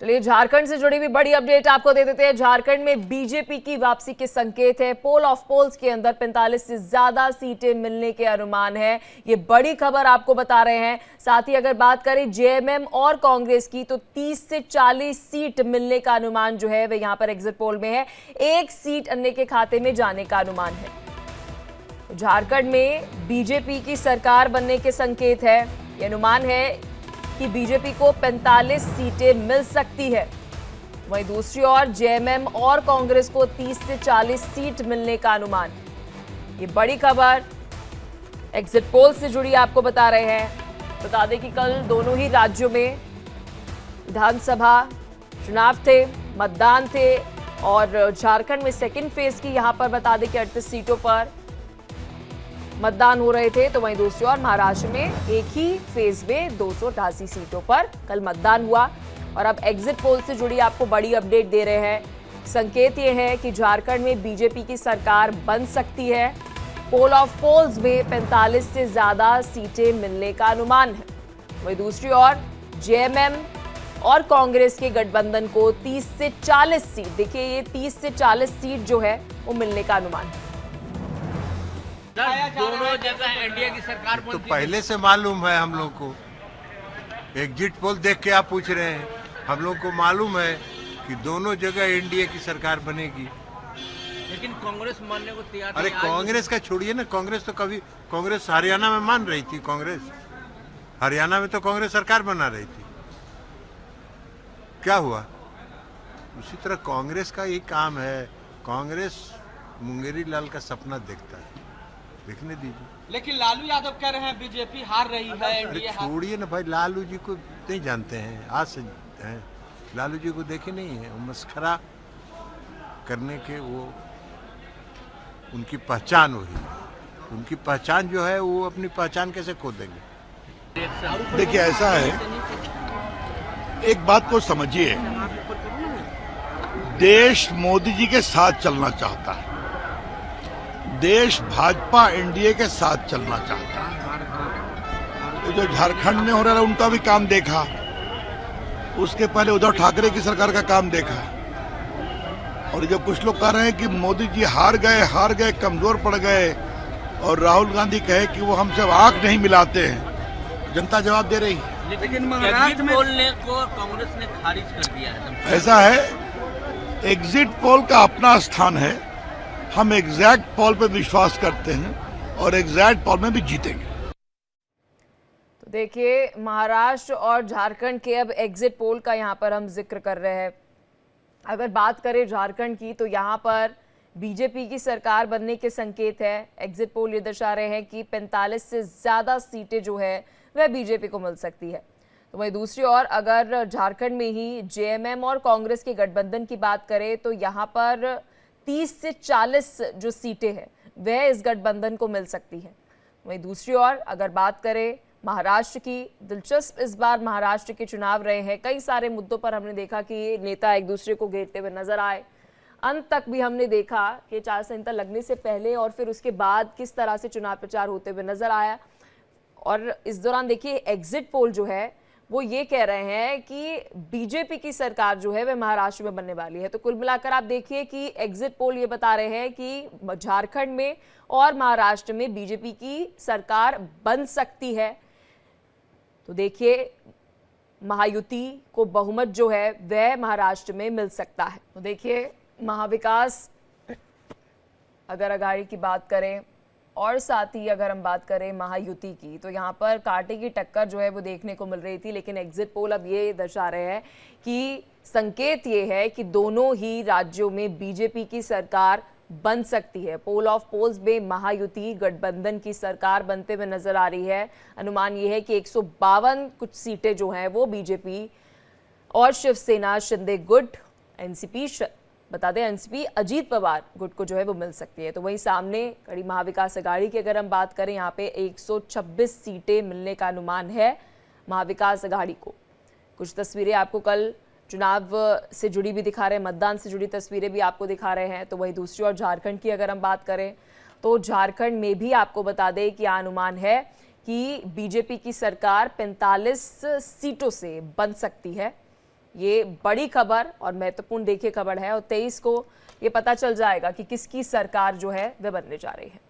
चलिए झारखंड से जुड़ी भी बड़ी अपडेट आपको दे देते हैं। झारखंड में बीजेपी की वापसी के संकेत है। पोल ऑफ पोल्स के अंदर 45 से ज्यादा सीटें मिलने के अनुमान है। ये बड़ी खबर आपको बता रहे हैं। साथ ही अगर बात करें जेएमएम और कांग्रेस की तो 30 से 40 सीट मिलने का अनुमान जो है वह यहां पर एग्जिट पोल में है। एक सीट अन्य के खाते में जाने का अनुमान है। झारखंड में बीजेपी की सरकार बनने के संकेत है। यह अनुमान है कि बीजेपी को 45 सीटें मिल सकती है। वहीं दूसरी ओर जेएमएम और कांग्रेस को 30 से 40 सीट मिलने का अनुमान। ये बड़ी खबर एग्जिट पोल से जुड़ी आपको बता रहे हैं। बता दें कि कल दोनों ही राज्यों में विधानसभा चुनाव थे, मतदान थे और झारखंड में सेकेंड फेज की यहां पर बता दें कि 38 सीटों पर मतदान हो रहे थे। तो वहीं दूसरी ओर महाराष्ट्र में एक ही फेज में 288 सीटों पर कल मतदान हुआ। और अब एग्जिट पोल से जुड़ी आपको बड़ी अपडेट दे रहे हैं। संकेत ये है कि झारखंड में बीजेपी की सरकार बन सकती है। पोल ऑफ पोल्स में 45 से ज्यादा सीटें मिलने का अनुमान है। वहीं दूसरी ओर जेएमएम और कांग्रेस के गठबंधन को 30 से 40 सीट, देखिए ये 30 से 40 सीट जो है वो मिलने का अनुमान है। दोनों जगह एनडीए की सरकार तो पहले से मालूम है हम लोग को। एग्जिट पोल देख के आप पूछ रहे हैं, हम लोग को मालूम है कि दोनों जगह एनडीए की सरकार बनेगी। लेकिन कांग्रेस मानने को तैयार अरे कांग्रेस का छोड़िए ना, कांग्रेस तो कभी, कांग्रेस हरियाणा में मान रही थी। कांग्रेस हरियाणा में तो कांग्रेस सरकार बना रही थी, क्या हुआ? उसी तरह कांग्रेस का यही काम है। कांग्रेस मुंगेरी लाल का सपना देखता है, देखने दीजिए। लेकिन लालू यादव कह रहे हैं बीजेपी हार रही है, एनडीए छोड़िए ना भाई, लालू जी को नहीं जानते हैं, आज से हैं। लालू जी को देखे नहीं है, वो मस्खरा करने के, वो उनकी पहचान वही है। उनकी पहचान जो है वो अपनी पहचान कैसे खो देंगे? देखिए ऐसा है, एक बात को समझिए, देश मोदी जी के साथ चलना चाहता है, देश भाजपा एनडीए के साथ चलना चाहता है। ये जो झारखंड में हो रहा है उनका भी काम देखा, उसके पहले उद्धव ठाकरे की सरकार का काम देखा। और जो कुछ लोग कह रहे हैं कि मोदी जी हार गए, कमजोर पड़ गए, और राहुल गांधी कहे कि वो हमसे आंख नहीं मिलाते हैं, जनता जवाब दे रही है। लेकिन महाराष्ट्र में बोलने को कांग्रेस ने खारिज कर दिया है। ऐसा है, एग्जिट पोल का अपना स्थान है। हम एग्जैक्ट पोल पे विश्वास करते हैं और एग्जैक्ट पोल में भी जीतेंगे। तो देखिए महाराष्ट्र और झारखंड के अब एग्जिट पोल का यहाँ पर हम जिक्र कर रहे हैं। अगर बात करें झारखंड की तो यहाँ पर बीजेपी की सरकार बनने के संकेत है। एग्जिट पोल ये दर्शा रहे हैं कि 45 से ज्यादा सीटें जो है वह बीजेपी को मिल सकती है। तो वहीं दूसरी ओर अगर झारखंड में ही जेएमएम और कांग्रेस के गठबंधन की बात करें तो यहाँ पर 30 से 40 जो सीटें हैं वह इस गठबंधन को मिल सकती है। वहीं दूसरी ओर अगर बात करें महाराष्ट्र की, दिलचस्प इस बार महाराष्ट्र के चुनाव रहे हैं। कई सारे मुद्दों पर हमने देखा कि नेता एक दूसरे को घेरते हुए नजर आए। अंत तक भी हमने देखा कि आचार संहिता लगने से पहले और फिर उसके बाद किस तरह से चुनाव प्रचार होते हुए नजर आया। और इस दौरान देखिए एग्जिट पोल जो है वो ये कह रहे हैं कि बीजेपी की सरकार जो है वह महाराष्ट्र में बनने वाली है। तो कुल मिलाकर आप देखिए कि एग्जिट पोल ये बता रहे हैं कि झारखंड में और महाराष्ट्र में बीजेपी की सरकार बन सकती है। तो देखिए महायुति को बहुमत जो है वह महाराष्ट्र में मिल सकता है। तो देखिए महाविकास अगर अघाड़ी की बात करें और साथ ही अगर हम बात करें महायुति की तो यहाँ पर कांटे की टक्कर जो है वो देखने को मिल रही थी। लेकिन एग्जिट पोल अब ये दर्शा रहे हैं कि संकेत ये है कि दोनों ही राज्यों में बीजेपी की सरकार बन सकती है। पोल ऑफ पोल्स में महायुति गठबंधन की सरकार बनते हुए नजर आ रही है। अनुमान ये है कि 152 कुछ सीटें जो हैं वो बीजेपी और शिवसेना शिंदे गुट, एनसीपी, बता दें एनसीपी अजीत पवार गुट को जो है वो मिल सकती है। तो वहीं सामने कड़ी महाविकास अघाड़ी की अगर हम बात करें, यहाँ पे 126 सीटें मिलने का अनुमान है महाविकास अघाड़ी को। कुछ तस्वीरें आपको कल चुनाव से जुड़ी भी दिखा रहे हैं, मतदान से जुड़ी तस्वीरें भी आपको दिखा रहे हैं। तो वहीं दूसरी ओर झारखंड की अगर हम बात करें तो झारखंड में भी आपको बता दें कि अनुमान है कि बीजेपी की सरकार 45 सीटों से बन सकती है। ये बड़ी खबर और महत्वपूर्ण देखिए खबर है और 23 को ये पता चल जाएगा कि किसकी सरकार जो है वह बनने जा रही है।